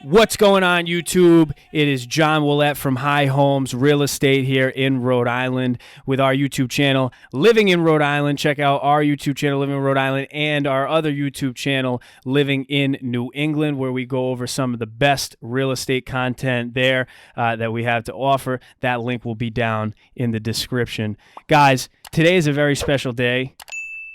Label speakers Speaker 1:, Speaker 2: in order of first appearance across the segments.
Speaker 1: What's going on, YouTube? It is John Willett from High Homes Real Estate here in Rhode Island with our YouTube channel, Living in Rhode Island. Check out our YouTube channel, Living in Rhode Island, and our other YouTube channel, Living in New England, where we go over some of the best real estate content there that we have to offer. That link will be down in the description. Guys, today is a very special day.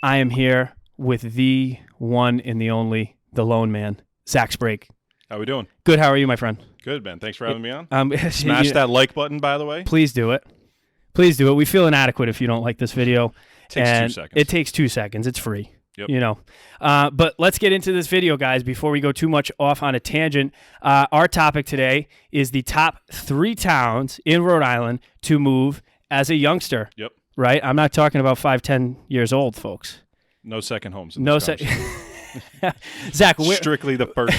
Speaker 1: I am here with the one and the only, the lone man, Zach Sprague.
Speaker 2: How we doing?
Speaker 1: Good. How are you, my friend?
Speaker 2: Good, man. Thanks for having me on.
Speaker 1: Smash
Speaker 2: that like button, by the way.
Speaker 1: Please do it. Please do it. We feel inadequate if you don't like this video.
Speaker 2: Takes 2 seconds.
Speaker 1: It takes 2 seconds. It's free.
Speaker 2: Yep.
Speaker 1: You know. But let's get into this video, guys, before we go too much off on a tangent. Our topic today is the top 3 towns in Rhode Island to move as a youngster.
Speaker 2: Yep.
Speaker 1: Right? I'm not talking about 5, 10 years old, folks.
Speaker 2: No second homes. No second.
Speaker 1: Zach,
Speaker 2: strictly the first.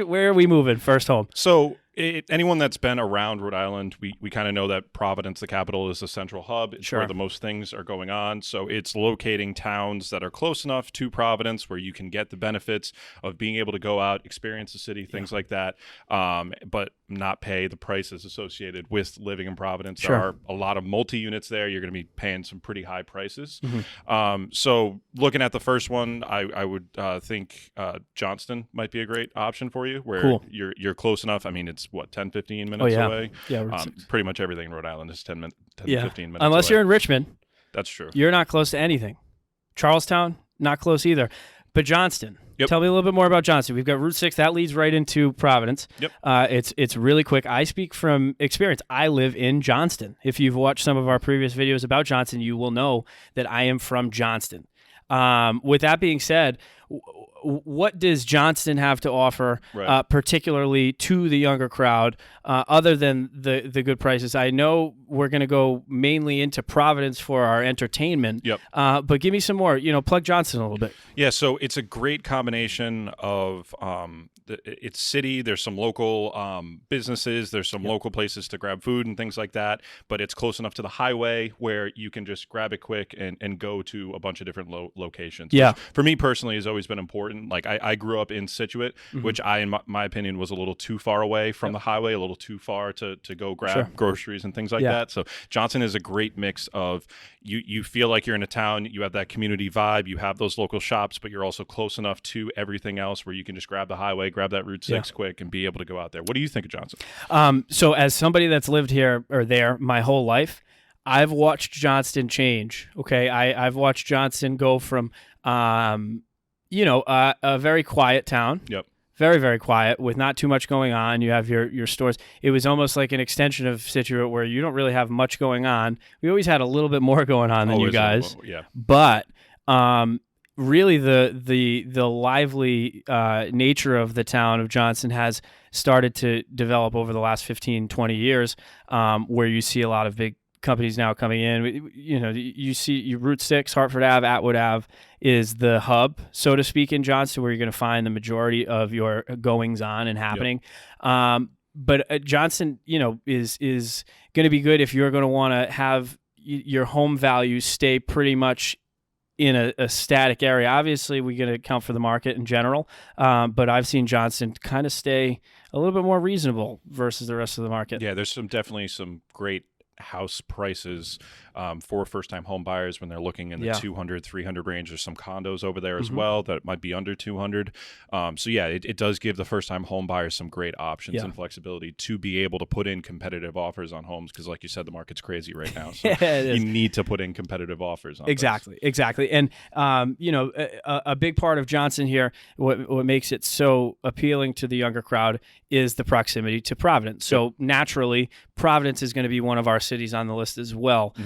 Speaker 1: where are we moving? First home.
Speaker 2: So anyone that's been around Rhode Island, we kind of know that Providence, the capital, is the central hub. It's
Speaker 1: Sure.
Speaker 2: where the most things are going on. So it's locating towns that are close enough to Providence where you can get the benefits of being able to go out, experience the city, things like that, but not pay the prices associated with living in Providence.
Speaker 1: Sure.
Speaker 2: There are a lot of multi-units there. You're going to be paying some pretty high prices.
Speaker 1: Mm-hmm.
Speaker 2: So looking at the first one, I would think Johnston might be a great option for you, where
Speaker 1: Cool.
Speaker 2: you're close enough. I mean, it's what, 10, 15 minutes away?
Speaker 1: Yeah.
Speaker 2: Pretty much everything in Rhode Island is 10 to 15 minutes
Speaker 1: Unless
Speaker 2: away.
Speaker 1: you're in Richmond.
Speaker 2: That's true.
Speaker 1: You're not close to anything. Charlestown, not close either. But Johnston.
Speaker 2: Yep.
Speaker 1: Tell me a little bit more about Johnston. We've got Route 6. That leads right into Providence.
Speaker 2: Yep.
Speaker 1: It's really quick. I speak from experience. I live in Johnston. If you've watched some of our previous videos about Johnston, you will know that I am from Johnston. With that being said, what does Johnston have to offer,
Speaker 2: Right.
Speaker 1: particularly to the younger crowd, other than the good prices? I know we're going to go mainly into Providence for our entertainment.
Speaker 2: Yep.
Speaker 1: But give me some more. Plug Johnston a little bit.
Speaker 2: Yeah, so it's a great combination of it's city. There's some local businesses. There's some local places to grab food and things like that. But it's close enough to the highway where you can just grab it quick and go to a bunch of different locations.
Speaker 1: Yeah.
Speaker 2: Which for me personally has always been important. Like I grew up in Scituate,
Speaker 1: Mm-hmm.
Speaker 2: which in my opinion, was a little too far away from the highway, a little too far to go grab
Speaker 1: Sure.
Speaker 2: groceries and things like
Speaker 1: Yeah.
Speaker 2: that. So Johnston is a great mix of you feel like you're in a town, you have that community vibe, you have those local shops, but you're also close enough to everything else where you can just grab the highway, grab that Route 6 quick and be able to go out there. What do you think of Johnston?
Speaker 1: So as somebody that's lived here or there my whole life, I've watched Johnston change. Okay. I've watched Johnston go from, a very quiet town.
Speaker 2: Yep.
Speaker 1: Very, very quiet with not too much going on. You have your stores. It was almost like an extension of Scituate where you don't really have much going on. We always had a little bit more going on than you guys.
Speaker 2: Yeah.
Speaker 1: But really the lively nature of the town of Johnston has started to develop over the last 15, 20 years, where you see a lot of big companies now coming in. You see Route 6, Hartford Ave, Atwood Ave is the hub, so to speak, in Johnston, where you're going to find the majority of your goings on and happening. Yep. But Johnston, is going to be good if you're going to want to have your home values stay pretty much in a static area. Obviously, we're going to account for the market in general, but I've seen Johnston kind of stay a little bit more reasonable versus the rest of the market.
Speaker 2: Yeah, there's definitely some great house prices for first-time home buyers when they're looking in the 200, 300 range. There's some condos over there as well that might be under 200. So yeah, it does give the first-time home buyers some great options and flexibility to be able to put in competitive offers on homes because, like you said, the market's crazy right now. So you need to put in competitive offers on
Speaker 1: Exactly. And a big part of Johnston here, what makes it so appealing to the younger crowd is the proximity to Providence. So naturally, Providence is going to be one of our cities on the list as well.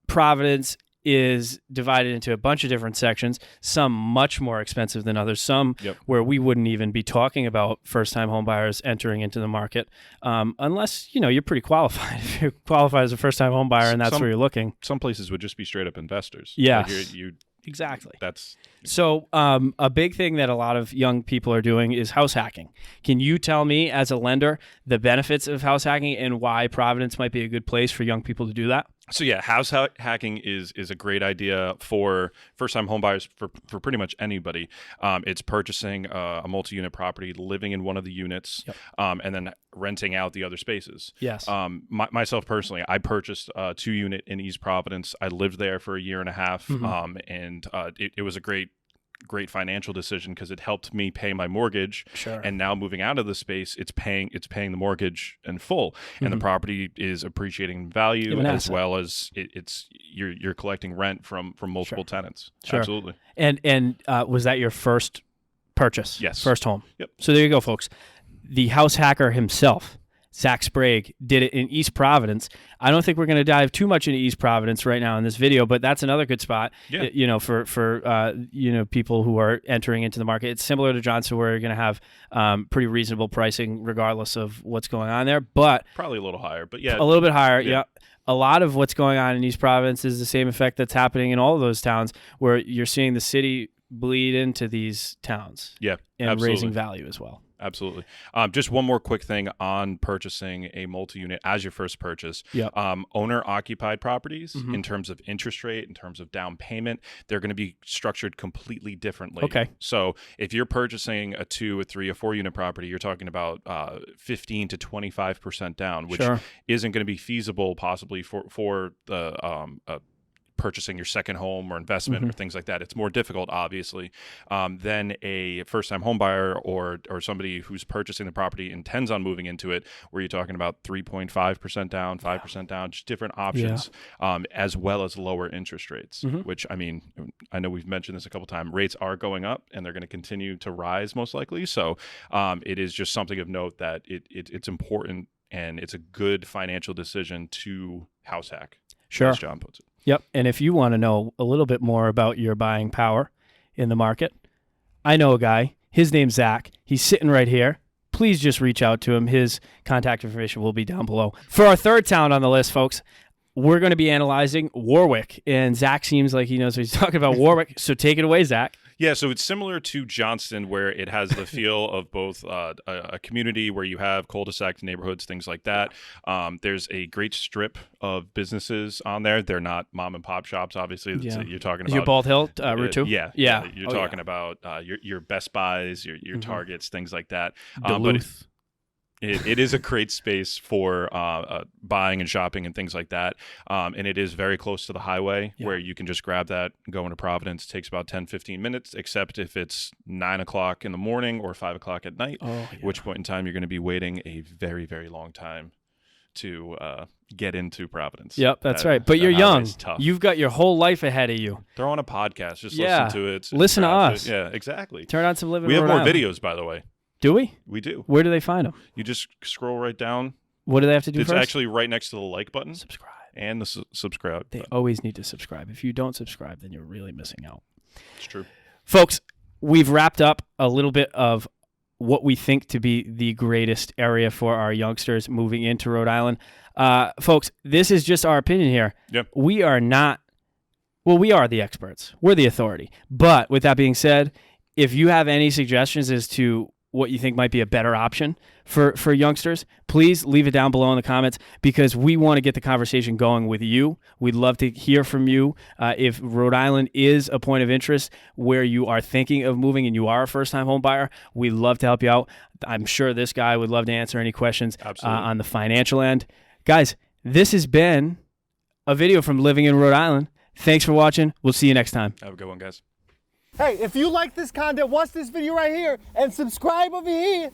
Speaker 1: Providence is divided into a bunch of different sections, some much more expensive than others, some where we wouldn't even be talking about first-time home buyers entering into the market, unless, you're pretty qualified. If you're qualified as a first-time home buyer and that's where you're looking.
Speaker 2: Some places would just be straight-up investors.
Speaker 1: Yeah.
Speaker 2: Exactly.
Speaker 1: So a big thing that a lot of young people are doing is house hacking. Can you tell me, as a lender, the benefits of house hacking and why Providence might be a good place for young people to do that?
Speaker 2: So yeah, house hacking is a great idea for first-time homebuyers, for pretty much anybody. It's purchasing a multi-unit property, living in one of the units,
Speaker 1: Yep.
Speaker 2: and then renting out the other spaces.
Speaker 1: Yes.
Speaker 2: Myself personally, I purchased a 2-unit in East Providence. I lived there for a year and a half, and it was a great financial decision because it helped me pay my mortgage.
Speaker 1: Sure.
Speaker 2: And now moving out of the space, it's paying the mortgage in full, and the property is appreciating in value, as well as you're collecting rent from multiple tenants.
Speaker 1: Sure.
Speaker 2: Absolutely.
Speaker 1: And was that your first purchase?
Speaker 2: Yes.
Speaker 1: First home.
Speaker 2: Yep.
Speaker 1: So there you go, folks. The house hacker himself, Zach Sprague, did it in East Providence. I don't think we're going to dive too much into East Providence right now in this video, but that's another good spot, for people who are entering into the market. It's similar to Johnson, where you're going to have pretty reasonable pricing regardless of what's going on there, but
Speaker 2: probably a little higher, but yeah.
Speaker 1: A little bit higher, yeah. A lot of what's going on in East Providence is the same effect that's happening in all of those towns, where you're seeing the city bleed into these towns.
Speaker 2: Yeah,
Speaker 1: and
Speaker 2: absolutely.
Speaker 1: raising value as well.
Speaker 2: Absolutely. Just one more quick thing on purchasing a multi-unit as your first purchase.
Speaker 1: Yep.
Speaker 2: Owner-occupied properties, in terms of interest rate, in terms of down payment, they're going to be structured completely differently.
Speaker 1: Okay.
Speaker 2: So if you're purchasing a 2, a 3, a 4-unit property, you're talking about 15 to 25% down, which isn't going to be feasible possibly for the purchasing your second home or investment or things like that. It's more difficult, obviously, than a first-time home buyer or somebody who's purchasing the property intends on moving into it, where you're talking about 3.5% down, 5% down, just different options, as well as lower interest rates, which, I mean, I know we've mentioned this a couple times. Rates are going up, and they're going to continue to rise most likely. So it is just something of note that it's important, and it's a good financial decision to house hack,
Speaker 1: Sure.
Speaker 2: as John puts it.
Speaker 1: Yep. And if you want to know a little bit more about your buying power in the market, I know a guy. His name's Zach. He's sitting right here. Please just reach out to him. His contact information will be down below. For our third town on the list, folks, we're going to be analyzing Warwick. And Zach seems like he knows what he's talking about. Warwick. So take it away, Zach.
Speaker 2: Yeah, so it's similar to Johnston, where it has the feel of both a community where you have cul-de-sac neighborhoods, things like that. There's a great strip of businesses on there. They're not mom and pop shops, obviously.
Speaker 1: Yeah.
Speaker 2: You're talking
Speaker 1: Is
Speaker 2: about
Speaker 1: your Bald Hill Route 2?
Speaker 2: Yeah. You're talking about your Best Buys, your Targets, things like that.
Speaker 1: Duluth.
Speaker 2: It is a great space for buying and shopping and things like that. And it is very close to the highway, where you can just grab that, go into Providence. It takes about 10, 15 minutes, except if it's 9 o'clock in the morning or 5 o'clock at night, at which point in time you're going to be waiting a very, very long time to get into Providence.
Speaker 1: Yep, that's right. But you're young.
Speaker 2: Tough.
Speaker 1: You've got your whole life ahead of you.
Speaker 2: Throw on a podcast. Just listen to it.
Speaker 1: Listen to us.
Speaker 2: Yeah, exactly.
Speaker 1: Turn on some Living
Speaker 2: We have
Speaker 1: Rhode
Speaker 2: more
Speaker 1: Island.
Speaker 2: videos, by the way.
Speaker 1: Do we?
Speaker 2: We do.
Speaker 1: Where do they find them?
Speaker 2: You just scroll right down.
Speaker 1: What do they have to do
Speaker 2: It's
Speaker 1: first?
Speaker 2: actually right next to the like button.
Speaker 1: Subscribe.
Speaker 2: And the subscribe
Speaker 1: They
Speaker 2: button.
Speaker 1: always need to subscribe. If you don't subscribe, then you're really missing out.
Speaker 2: It's true.
Speaker 1: Folks, we've wrapped up a little bit of what we think to be the greatest area for our youngsters moving into Rhode Island. Folks, this is just our opinion here.
Speaker 2: Yep.
Speaker 1: We are not, well, we are the experts. We're the authority. But with that being said, if you have any suggestions as to what you think might be a better option for youngsters, please leave it down below in the comments, because we want to get the conversation going with you. We'd love to hear from you. If Rhode Island is a point of interest where you are thinking of moving and you are a first-time home buyer, we'd love to help you out. I'm sure this guy would love to answer any questions on the financial end. Guys, this has been a video from Living in Rhode Island. Thanks for watching. We'll see you next time.
Speaker 2: Have a good one, guys.
Speaker 3: Hey, if you like this content, watch this video right here and subscribe over here.